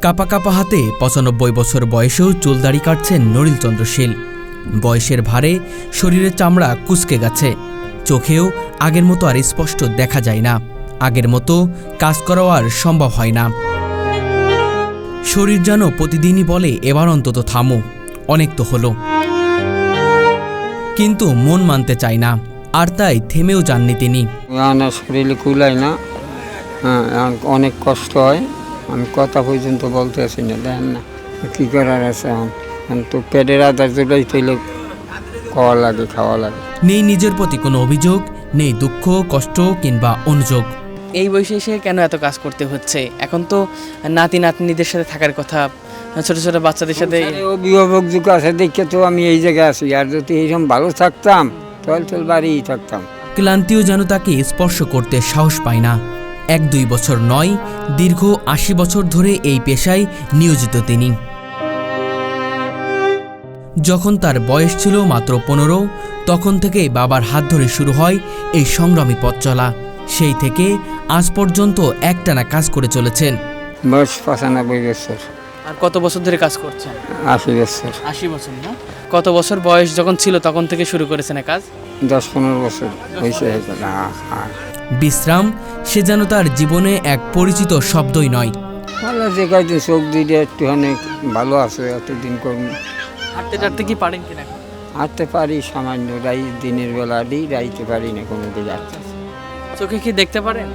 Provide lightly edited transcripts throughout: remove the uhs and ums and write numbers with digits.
কাপা কাপা হাতে ৯৫ বছর বয়সেও চুলদাড়ি কাটছেন নড়িল চন্দ্র শীল। বয়সের ভারে শরীরের চামড়া কুঁচকে গেছে, চোখেও আগের মতো আর স্পষ্ট দেখা যায় না, আগের মতো কাজ করাও আর সম্ভব হয় না। শরীর যেন প্রতিদিনই বলে এবার অন্তত থামো, অনেক তো হলো, কিন্তু মন মানতে চায় না, আর তাই থেমেও যাননি তিনি। শরীরে কুলায় না, অনেক কষ্ট হয়, আমি কথা পর্যন্ত বলতে আসি না, দেখেন না কী করার আছে। এখন তো পেটের আধার জোটাই তৈলে খাওয়া লাগে। নেই নিজের প্রতি কোনো অভিযোগ, নেই দুঃখ কষ্ট কিংবা অনুযোগ। এই বয়সে এসে কেন এত কাজ করতে হচ্ছে? এখন তো নাতি নাতনিদের সাথে থাকার কথা, ছোট ছোট বাচ্চাদের সাথে। অভিভাবক যুগ আছে দেখে তো আমি এই জায়গায় আছি, আর যদি এইরকম ভালো থাকতাম চল বাড়িই থাকতাম। ক্লান্তিও যেন তাকে স্পর্শ করতে সাহস পায় না। ১-২ বছর নয়, দীর্ঘ ৮০ বছর ধরে এই পেশায় নিয়োজিত তিনি। যখন তার বয়স ছিল মাত্র ১৫, তখন থেকেই বাবার হাত ধরে শুরু হয় এই সংগ্রামী পথ চলা। সেই থেকে আজ পর্যন্ত একটানা কাজ করে চলেছেন। বয়স ৯৫ বছর। আর কত বছর ধরে কাজ করছেন? ৮০ বছর। ৮০ বছর না? কত বছর বয়স যখন ছিল তখন থেকে শুরু করেছেন কাজ? ১০-১৫ বছর হয়েছে। বিশ্রাম সে যেন তার জীবনে এক পরিচিত শব্দই নয়। ভালো যে কয়েকদিন চোখ দিয়ে একটু অনেক ভালো আছে, এতদিন কর্ম। হাঁটতে টাটতে কি পারেন কিনা? হাঁটতে পারি সামান্য, দিনের বেলা রাইতে পারি না কোনো দিকে। চোখে কি দেখতে পারেন?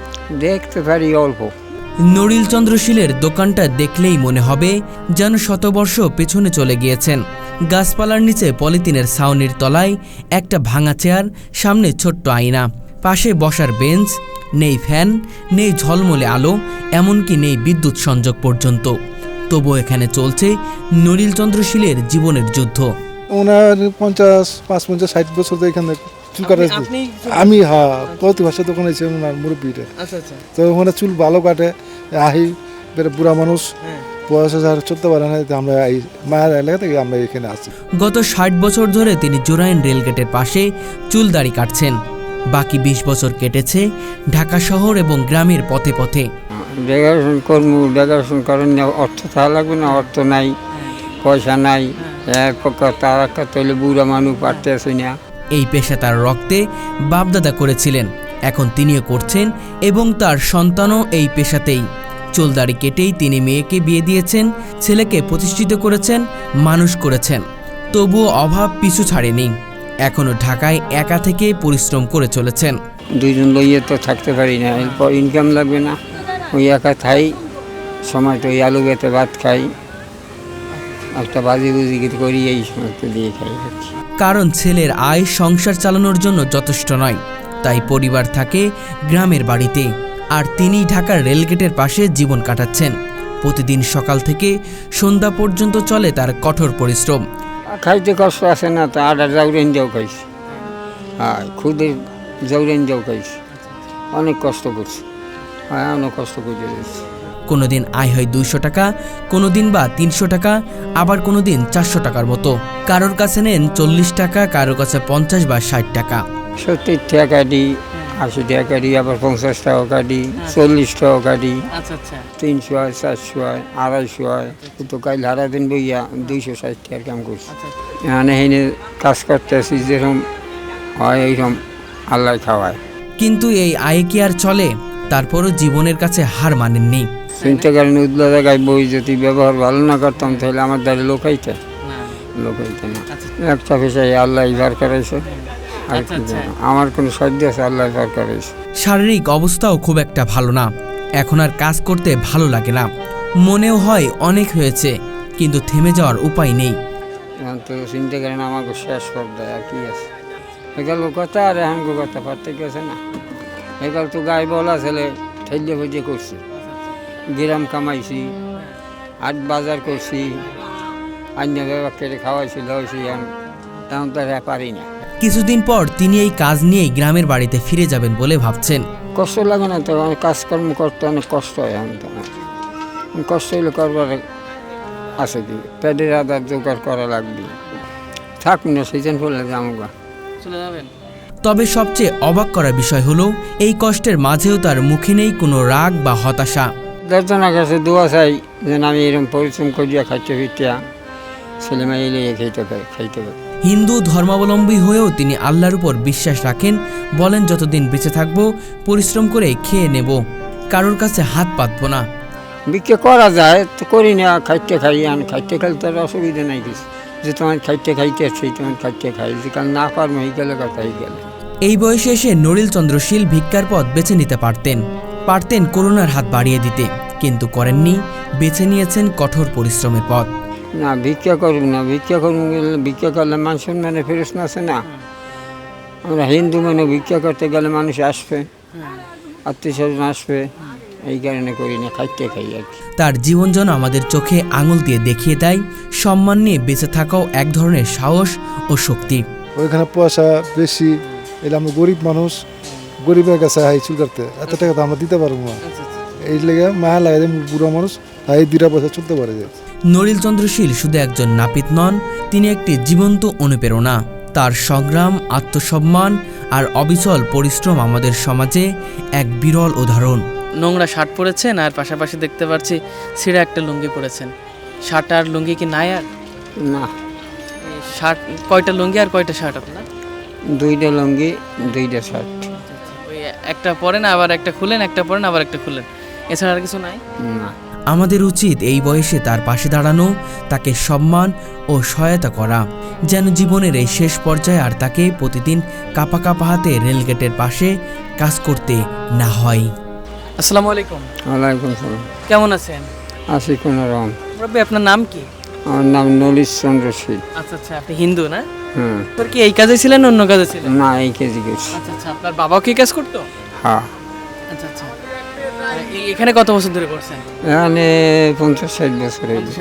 দেখতে পারি অল্প। নড়িল চন্দ্র শীলের দোকানটা দেখলেই মনে হবে যেন শতবর্ষ পেছনে চলে গিয়েছেন। গাছপালার নিচে পলিথিনের ছাউনির তলায় একটা ভাঙা চেয়ার, সামনে ছোট্ট আয়না, পাশে বসার বেঞ্চ, নেই ফ্যান, নেই ঝলমলে আলো, এমনকি নেই বিদ্যুৎ সংযোগ পর্যন্ত। তবু এখানে চলছে নড়িল চন্দ্র শীলের জীবনের যুদ্ধ। ওনার ৫০-৬০ বছর এখানে চুল কাটে। আমি প্রতি ভাষা দোকান আছে ওনার মুরব্বীটা। তো ওখানে চুল ভালো কাটে, আহি বেড়ে বুড়া মানুষ, বয়স আর চলতে পারে না। আমরা এই মায়ের এলাকা থেকে আমরা এখানে আছি। গত ৬০ বছর ধরে তিনি জোরাইন রেলগেটের পাশে চুল দাড়ি কাটছেন। বাকি ২০ বছর কেটেছে ঢাকা শহর এবং গ্রামের পথে পথে। দেখাশোনা করেন, অর্থ থাকা লাগবে না, অর্থ নাই, পয়সা নাই, তারা তৈলে বুড়া মানুষ পারতে আসে না। এই পেশা তার রক্তে, বাপদাদা করেছিলেন, এখন তিনিও করছেন এবং তার সন্তানও এই পেশাতেই। চুলদাড়ি কেটেই তিনি মেয়েকে বিয়ে দিয়েছেন, ছেলেকে প্রতিষ্ঠিত করেছেন, মানুষ করেছেন। তবুও অভাব পিছু ছাড়েনি, এখনও ঢাকায় একা থেকে পরিশ্রম করে চলেছেন। দুইজন লইয়ে তো থাকতে পারি না, এরপর ইনকাম লাগবে না, ওই একা খাই, সময় তো ওই আলু বেতে ভাত খাই, একটা বাজি বুজি করি, এই সময় তো দিয়ে খাই। কারণ ছেলের আয় সংসার চালানোর জন্য যথেষ্ট নয়, তাই পরিবার থাকে গ্রামের বাড়িতে, আর তিনিই ঢাকার রেলগেটের পাশে জীবন কাটাচ্ছেন। প্রতিদিন সকাল থেকে সন্ধ্যা পর্যন্ত চলে তার কঠোর পরিশ্রম। খাইতে কষ্ট আছে না, তো আডার জাউরেন যাও খাইছি, খুদের জাউরেন যাও খাইছি, অনেক কষ্ট করছি, অনেক কষ্ট করে যাচ্ছি। কোনোদিন আয় হয় ২০০ টাকা, কোনোদিন বা ৩০০ টাকা, আবার কোনোদিন ৪০০ টাকার মতো। কারোর কাছে নেন ৪০ টাকা, কারোর কাছে ৫০ বা ৬০ টাকা। ৭০ টাকা কাটি, ৮০ টাকা কাটি, আবার ৫০ টাকা কাটি, ৪০ টাকা কাটি, ৩০০ হয়, ৪০০ হয়, ২৫০ হয়। তো কাল হারা দিন বইয়া ২৬০ টাকার কাম করছি। এখানে হেনে কাজ করতে আসি, যেরকম হয় এইরকম আল্লাহ খাওয়ায়। কিন্তু এই আয়ে কি আর চলে? তারপরও জীবনের কাছে হার মানেননি। চিন্তা করেন, উদলা জায়গায় বই যদি ব্যবহার ভালো না করতাম তাহলে আমার দ্বারা লোকাইতে না। একটা পেশায় আল্লাহ ভার করাইছে, আমার কোনো সাধ্য আছে, আল্লাহ ভার করাইছে। শারীরিক অবস্থাও খুব একটা ভালো না, এখন আর কাজ করতে ভালো লাগে না, মনেও হয় অনেক হয়েছে, কিন্তু থেমে যাওয়ার উপায় নেই। এখন তো চিন্তা করেন আমাকে শেষ করে দেয়, আর কি আছে। এগুলো কথা আর এখন কথা পারতে গেছে না। এগুলো তো গায়ে বলা ছেলে ঠেলে ভেজে করছি, গ্রাম কামাইছি, হাট বাজার করছি, অন্য ব্যবহার কেটে খাওয়াইছি লাইছি, এখন তো আর পারি না। কিছুদিন পর তিনি এই কাজ নিয়েই গ্রামের বাড়িতে ফিরে যাবেন বলে ভাবছেন। কষ্ট লাগে না তো, কাজকর্ম করতে অনেক কষ্ট হয়। এখন তো কষ্ট হইলে করবার আছে কি, পেটের আধার জোগাড় করা লাগবে, থাক না সিজন পড়লে জামুগা চলে যাবেন। তবে সবচেয়ে অবাক করা বিষয় হলো এই কষ্টের মাঝেও তার মুখে নেই কোনো রাগ বা হতাশা। দশজনের কাছে দোয়া চাই যেন আমি এরকম পরিশ্রম করিয়া খাইতে ফিরতিয়া ছেলে মেয়ে এলে খাইতে পারি। হিন্দু ধর্মাবলম্বী হয়েও তিনি আল্লাহর উপর বিশ্বাস রাখেন। বলেন, যতদিন বেঁচে থাকবো পরিশ্রম করে খেয়ে নেব, কারোর কাছে হাত পাতবো না। বিক্রি করা যায় তো করি না, খাইতে খাই। আর খাইতে খাইলে তার অসুবিধা নাই কিছু, যে তোমার খাইতে খাইতে আসছে তোমার খাইতে খাই, যে কারণ না পারবো এই গেলে কথা এই গেলে। এই বয়সে এসে নলিল চন্দ্র শীল ভিক্ষার পথ বেছে নিতে পারতেন করুণার হাত বাড়িয়ে দিতে, কিন্তু করেননি। বেছে নিয়েছেন কঠোর পরিশ্রমের পথ। না, ভিক্ষা করুন না, ভিক্ষা করলে মানুষ মানে ফেরত আছে না। আমরা হিন্দু মানে ভিক্ষা করতে গেলে মানুষ আসবে, আত্মীয় স্বজন আসবে, এই কারণে করি না, খাইতে খাই আর কি। তার জীবন যেন আমাদের চোখে আঙুল দিয়ে দেখিয়ে দেয় সম্মান নিয়ে বেঁচে থাকাও এক ধরনের সাহস ও শক্তি। ওইখানে পয়সা বেশি, এলে আমরা গরিব মানুষ, গরিবের কাছে হাই চুল কাটতে এত টাকা তো আমরা দিতে পারবো না। এই লেগে মায়া লাগে, বুড়ো মানুষ এই 2টা পয়সা চলতে পারে। নলিল চন্দ্র শীল শুধু একজন নাপিত নন, তিনি একটি জীবন্ত অনুপ্রেরণা। তার সংগ্রাম, আত্মসম্মান আর অবিচল পরিশ্রম আমাদের সমাজে এক বিরল উদাহরণ। নোংরা শার্ট পরেছেন আর পাশাপাশি দেখতে পাচ্ছি ছিঁড়া একটা লুঙ্গি পরেছেন। শার্ট আর লুঙ্গি কি নাই? আর না, শার্ট কয়টা লুঙ্গি আর কয়টা শার্ট আপনার? 2টা লুঙ্গি 2টা শার্ট। ওই একটা পরেন আবার একটা খুলেন, একটা পরেন আবার একটা খুলেন, এছাড়া আর কিছু নাই? না। আমাদের উচিত এই বয়সে তার পাশে দাঁড়ানো, তাকে সম্মান ও সহায়তা করা, যেন জীবনের এই শেষ পর্যায়ে আর তাকে প্রতিদিন কাঁপা কাঁপা হাতে রেলগেটের পাশে কাজ করতে না হয়। আসসালামু আলাইকুম। ওয়ালাইকুম সালাম। কেমন আছেন? আছি কোনো রকম। রবি, আপনার নাম কি? আমার নাম নলিল চন্দ্র শীল। আচ্ছা আচ্ছা, আপনি হিন্দু না? হুম। তোর কি এই কাজে ছিলেন, অন্য কাজে ছিলেন? না, এই কেজি করছি। আচ্ছা আচ্ছা, আপনার বাবাও কি কাজ করতো? হ্যাঁ। আচ্ছা আচ্ছা, এখানে কত বছর ধরে করছেন? এখানে 50-60 বছর হয়েছে।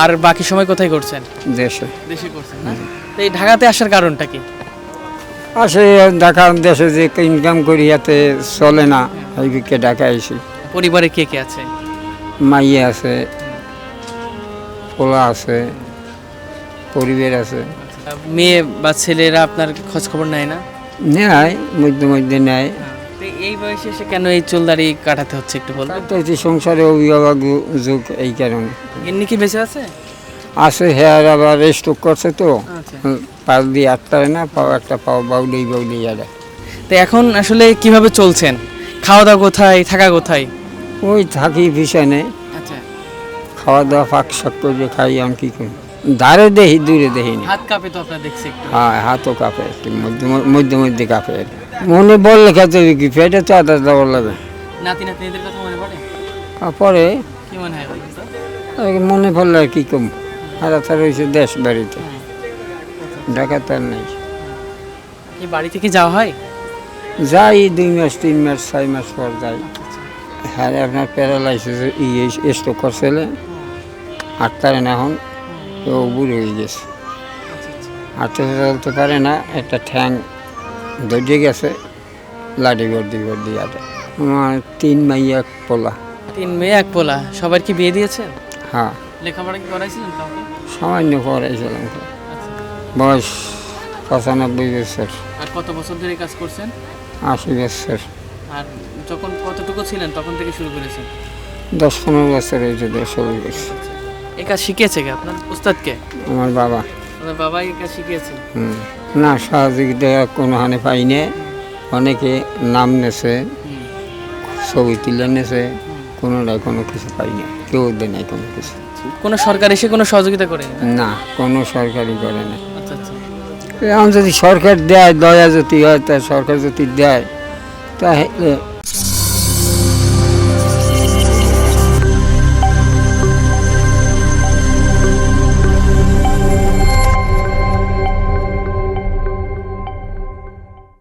আর বাকি সময় কোথায় করছেন? দেশে। দেশে করছেন না? তো এই ঢাকাতে আসার কারণটা কি? আসে ঢাকা দেশে যে ইনকাম করি এতে চলে না, এই বিকে ঢাকা আইসি। পরিবারে কে কে আছে? মাইয়া আছে, পোলা আছে, পরিবার আছে। মেয়ে বা ছেলেরা আপনার খোঁজ খবর নেয় না? নেয়, মধ্যে মধ্যে নেয়। তো এই বয়সে এসে কেন এই চুলদাড়ি কাটাতে হচ্ছে একটু বলবেন? তো এই সংসারে অভিভাবক যুগ, এই কারণে। এমনি কি বেঁচে আছে? আছে, হেয়ার আবার স্ট্রোক করছে তো, আচ্ছা। পাও দিয়ে আটটারে না, পাও বাউলেই আরে। তো এখন আসলে কিভাবে চলছেন? খাওয়া দাওয়া কোথায়, থাকা কোথায়? ওই থাকি পিছনে, আচ্ছা, খাওয়া দাওয়া ফাঁক শাক করে খাই। আমি কি করি, ধারে দেখি, দূরে দেখি না। হাত কাঁপে তো আপনার দেখছি একটু। হ্যাঁ, হাতও কাঁপে, একটু মধ্যে মধ্যে কাঁপে। মনে বললে খেতে কি পেটে তো আদার দেওয়ার লাগে। নাতি নাতনিদের কথা মনে পড়ে? পরে কি মনে হয় বলুন তো? মনে পড়লে আর কি কম, আর তার হয়েছে দেশ বাড়িতে, ঢাকা তার নাই। এই বাড়ি থেকে যাওয়া হয়? যাই 2 মাস 3 মাস 6 মাস পর যাই। হ্যাঁ, আপনার প্যারালাইসিস স্ট্রোক করছিলে, হাঁটতে না, এখন তো বুড়ো হয়ে গেছে, হাঁটতে চলতে পারে না, একটা ঠ্যাং ধরে গেছে, লাঠি ভর্তি আটা। আমার 3 মাইয়া 1 পোলা। 3 মেয়ে 1 পোলা। সবার কি বিয়ে দিয়েছেন? হ্যাঁ, লেখাপড়া কি করাইছিলেন কাউকে? সামান্য পড়াইছিলাম। আচ্ছা। বয়স 95 বছর। আর কত বছর ধরে কাজ করছেন? 80 বছর। আর যখন কতটুকু ছিলেন তখন থেকে শুরু করেছেন? 10-15 বছর হয়েছে শুরু করছি। এই কাজ শিখিয়েছে কে আপনার? উস্তাদকে? আমার বাবা। আপনার বাবা এই কাজ শিখিয়েছে? না, সহযোগিতা কোনো হানে পাইনি। অনেকে নাম নেছে, ছবি তুলে নেছে, কোনোটাই কোনো কিছু পাইনি, কেউ দেয় নাই কোনো কিছু। কোনো সরকার এসে কোনো সহযোগিতা করেনি? না, কোনো সরকারি করে না। আচ্ছা আচ্ছা। এখন যদি সরকার দেয়, দয়া যদি হয়, তা সরকার যদি দেয়, তাহলে